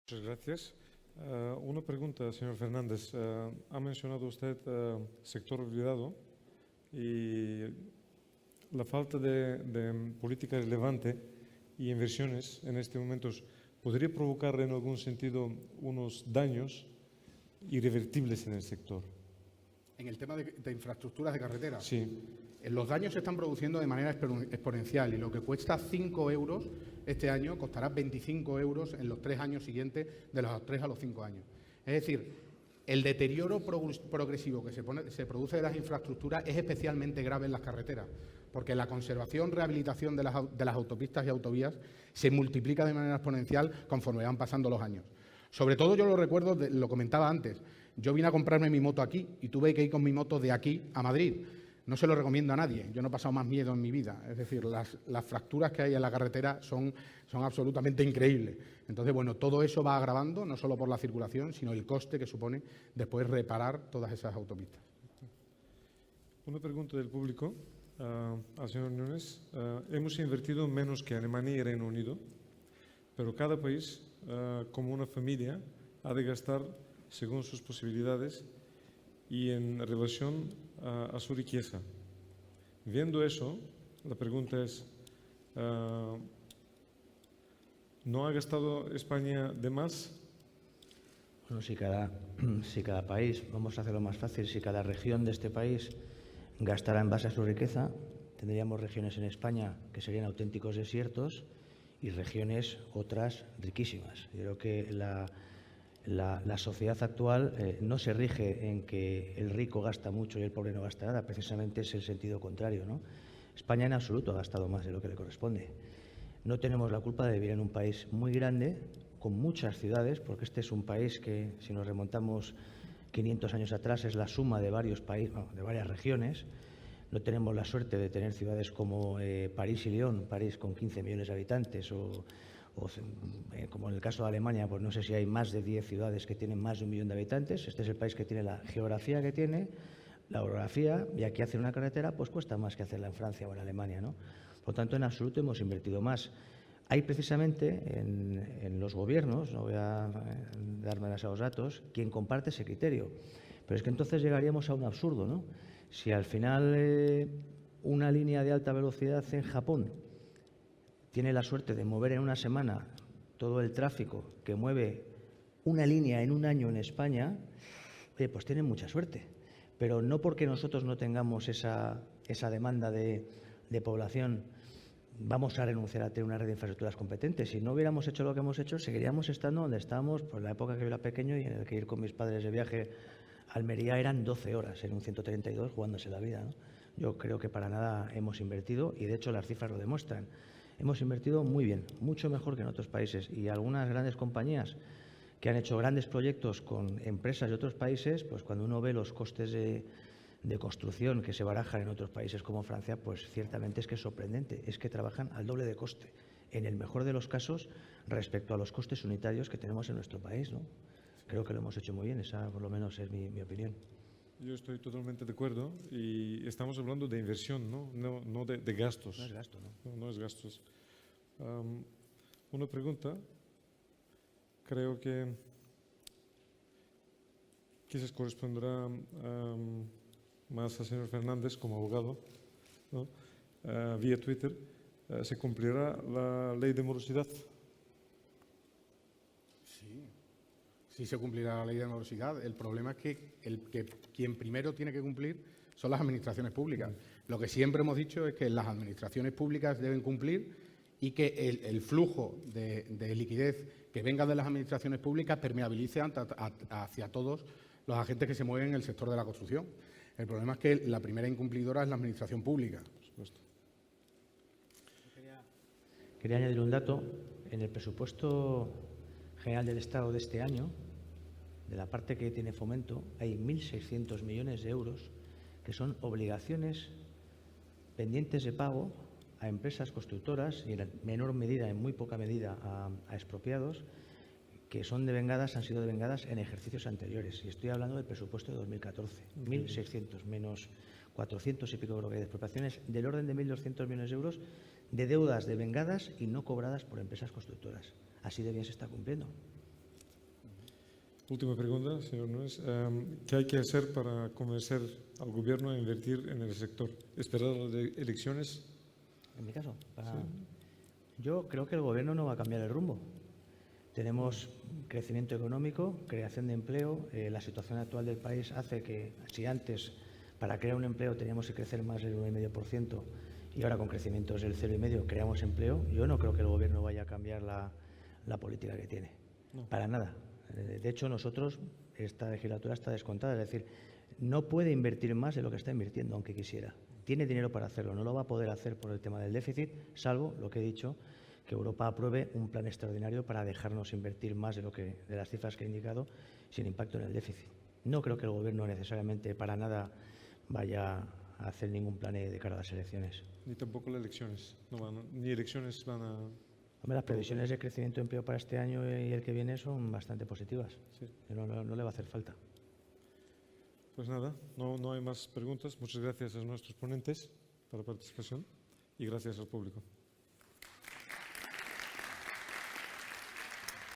Muchas gracias. Una pregunta, señor Fernández. Ha mencionado usted sector olvidado y la falta de política relevante y inversiones en este momento podría provocar en algún sentido unos daños irrevertibles en el sector. En el tema de infraestructuras de carretera. Sí. Los daños se están produciendo de manera exponencial y lo que cuesta 5 euros este año costará 25 euros en los 3 años siguientes, de los 3 a los 5 años. Es decir, el deterioro progresivo que se produce de las infraestructuras es especialmente grave en las carreteras, porque la conservación, rehabilitación de las autopistas y autovías se multiplica de manera exponencial conforme van pasando los años. Sobre todo yo lo recuerdo, lo comentaba antes, yo vine a comprarme mi moto aquí y tuve que ir con mi moto de aquí a Madrid. No se lo recomiendo a nadie, yo no he pasado más miedo en mi vida. Es decir, las fracturas que hay en la carretera son absolutamente increíbles. Entonces, bueno, todo eso va agravando, no solo por la circulación, sino el coste que supone después reparar todas esas autopistas. Una pregunta del público al señor Núñez. Hemos invertido menos que Alemania y Reino Unido, pero cada país, como una familia, ha de gastar según sus posibilidades y en relación a su riqueza. Viendo eso, la pregunta es, ¿no ha gastado España de más? Bueno, si cada país, vamos a hacerlo más fácil, si cada región de este país gastara en base a su riqueza, tendríamos regiones en España que serían auténticos desiertos y regiones otras riquísimas. Yo creo que la sociedad actual no se rige en que el rico gasta mucho y el pobre no gasta nada, precisamente es el sentido contrario, ¿no? España en absoluto ha gastado más de lo que le corresponde. No tenemos la culpa de vivir en un país muy grande, con muchas ciudades, porque este es un país que, si nos remontamos 500 años atrás, es la suma de varios países, de varias regiones. No tenemos la suerte de tener ciudades como París y León, París con 15 millones de habitantes, o como en el caso de Alemania, pues no sé si hay más de 10 ciudades que tienen más de 1 millón de habitantes. Este es el país que tiene la geografía que tiene, la orografía, y aquí hacer una carretera pues cuesta más que hacerla en Francia o en Alemania, ¿no? Por lo tanto, en absoluto hemos invertido más. Hay precisamente en los gobiernos, no voy a darme demasiados datos, quien comparte ese criterio. Pero es que entonces llegaríamos a un absurdo, ¿no? Si al final una línea de alta velocidad en Japón tiene la suerte de mover en una semana todo el tráfico que mueve una línea en un año en España, pues tienen mucha suerte. Pero no porque nosotros no tengamos esa demanda de población, vamos a renunciar a tener una red de infraestructuras competentes. Si no hubiéramos hecho lo que hemos hecho, seguiríamos estando donde estábamos por la época que yo era pequeño y en el que ir con mis padres de viaje a Almería eran 12 horas en un 132 jugándose la vida, ¿no? Yo creo que para nada hemos invertido y, de hecho, las cifras lo demuestran. Hemos invertido muy bien, mucho mejor que en otros países, y algunas grandes compañías que han hecho grandes proyectos con empresas de otros países, pues cuando uno ve los costes de construcción que se barajan en otros países como Francia, pues ciertamente es que es sorprendente, es que trabajan al doble de coste, en el mejor de los casos, respecto a los costes unitarios que tenemos en nuestro país, ¿no? Creo que lo hemos hecho muy bien, esa por lo menos es mi opinión. Yo estoy totalmente de acuerdo y estamos hablando de inversión, no de gastos. No es gasto, ¿no? No es gastos. Una pregunta, creo que quizás corresponderá más al señor Fernández como abogado, ¿no? Vía Twitter. ¿Se cumplirá la ley de morosidad? Sí se cumplirá la ley de morosidad. El problema es que quien primero tiene que cumplir son las administraciones públicas. Lo que siempre hemos dicho es que las administraciones públicas deben cumplir y que el flujo de liquidez que venga de las administraciones públicas permeabilice hacia todos los agentes que se mueven en el sector de la construcción. El problema es que la primera incumplidora es la administración pública. Por supuesto. Quería añadir un dato. En el presupuesto general del Estado de este año, de la parte que tiene Fomento, hay 1.600 millones de euros que son obligaciones pendientes de pago a empresas constructoras y en menor medida, en muy poca medida, a expropiados, que son devengadas, han sido devengadas en ejercicios anteriores. Y estoy hablando del presupuesto de 2014. 1.600 menos 400 y pico creo que hay de expropiaciones, del orden de 1.200 millones de euros de deudas devengadas y no cobradas por empresas constructoras. Así de bien se está cumpliendo. Última pregunta, señor Nunes. ¿Qué hay que hacer para convencer al gobierno a invertir en el sector? ¿Esperar las elecciones? En mi caso, yo creo que el gobierno no va a cambiar el rumbo. Tenemos crecimiento económico, creación de empleo. La situación actual del país hace que, si antes para crear un empleo teníamos que crecer más del 1,5% y ahora con crecimientos del 0,5% creamos empleo, yo no creo que el gobierno vaya a cambiar la política que tiene. No. Para nada. De hecho, nosotros, esta legislatura está descontada, es decir, no puede invertir más de lo que está invirtiendo, aunque quisiera. Tiene dinero para hacerlo, no lo va a poder hacer por el tema del déficit, salvo lo que he dicho, que Europa apruebe un plan extraordinario para dejarnos invertir más de las cifras que he indicado, sin impacto en el déficit. No creo que el gobierno necesariamente para nada vaya a hacer ningún plan de cara a las elecciones. Ni tampoco las elecciones. Ni elecciones van a... Hombre, las previsiones de crecimiento de empleo para este año y el que viene son bastante positivas. Sí. No le va a hacer falta. Pues nada, no hay más preguntas. Muchas gracias a nuestros ponentes por la participación y gracias al público.